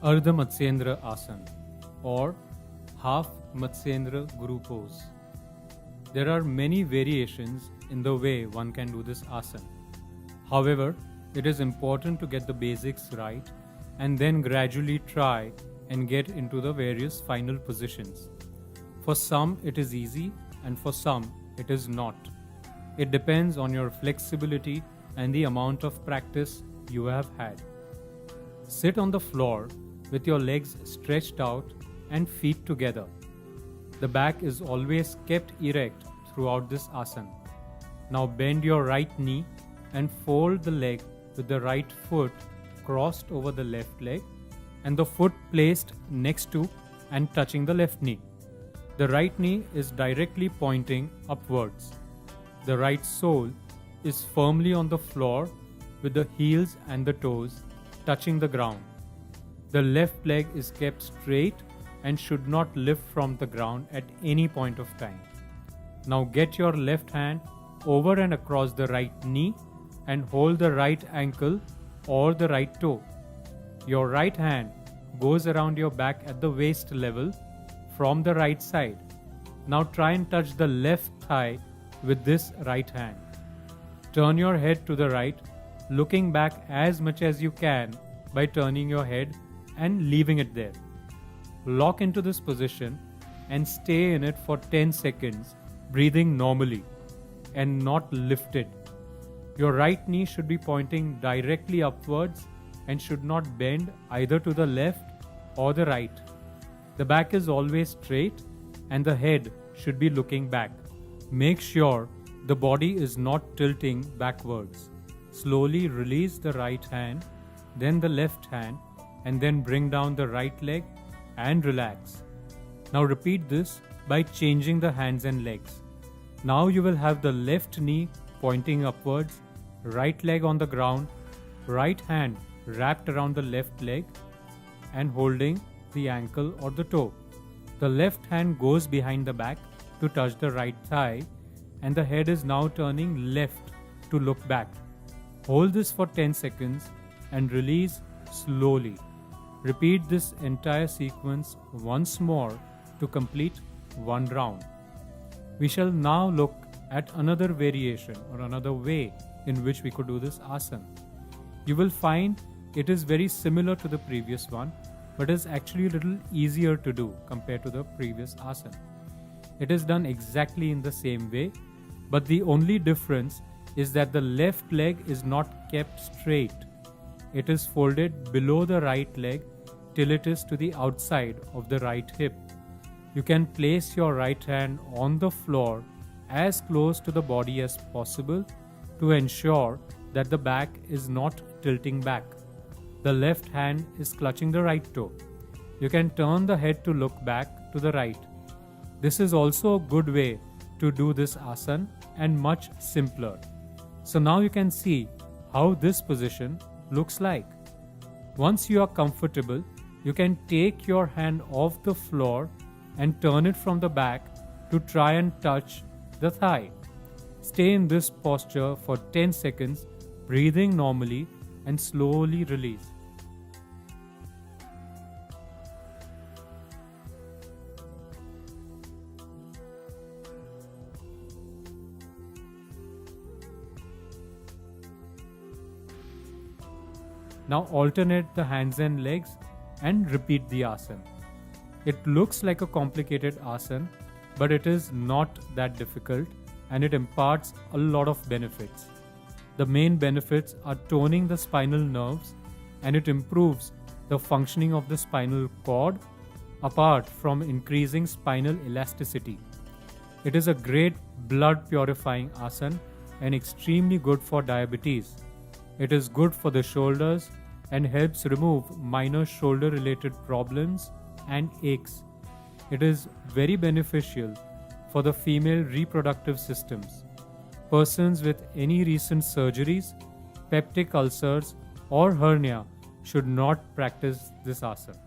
Ardha Matsyendra Asana or half Matsyendra Guru pose. There are many variations in the way one can do this asana. However, it is important to get the basics right and then gradually try and get into the various final positions. For some it is easy and for some it is not. It depends on your flexibility and the amount of practice you have had. Sit on the floor with your legs stretched out and feet together. The back is always kept erect throughout this asana. Now bend your right knee and fold the leg with the right foot crossed over the left leg and the foot placed next to and touching the left knee. The right knee is directly pointing upwards. The right sole is firmly on the floor with the heels and the toes touching the ground. The left leg is kept straight and should not lift from the ground at any point of time. Now get your left hand over and across the right knee and hold the right ankle or the right toe. Your right hand goes around your back at the waist level from the right side. Now try and touch the left thigh with this right hand. Turn your head to the right, looking back as much as you can by turning your head and leaving it there. Lock into this position and stay in it for 10 seconds, breathing normally and not lifted. Your right knee should be pointing directly upwards and should not bend either to the left or the right. The back is always straight and the head should be looking back. Make sure the body is not tilting backwards. Slowly release the right hand, then the left hand, and then bring down the right leg and relax. Now repeat this by changing the hands and legs. Now you will have the left knee pointing upwards, right leg on the ground, right hand wrapped around the left leg and holding the ankle or the toe. The left hand goes behind the back to touch the right thigh and the head is now turning left to look back. Hold this for 10 seconds and release slowly. Repeat this entire sequence once more to complete one round. We shall now look at another variation or another way in which we could do this asana. You will find it is very similar to the previous one, but is actually a little easier to do compared to the previous asana. It is done exactly in the same way, but the only difference is that the left leg is not kept straight. It is folded below the right leg till it is to the outside of the right hip. You can place your right hand on the floor as close to the body as possible to ensure that the back is not tilting back. The left hand is clutching the right toe. You can turn the head to look back to the right. This is also a good way to do this asana and much simpler. So now you can see how this position looks like. Once you are comfortable, you can take your hand off the floor and turn it from the back to try and touch the thigh. Stay in this posture for 10 seconds, breathing normally and slowly release. Now alternate the hands and legs and repeat the asana. It looks like a complicated asana, but it is not that difficult and it imparts a lot of benefits. The main benefits are toning the spinal nerves and it improves the functioning of the spinal cord apart from increasing spinal elasticity. It is a great blood purifying asana and extremely good for diabetes. It is good for the shoulders and helps remove minor shoulder related problems and aches. It is very beneficial for the female reproductive systems. Persons with any recent surgeries, peptic ulcers or hernia should not practice this asana.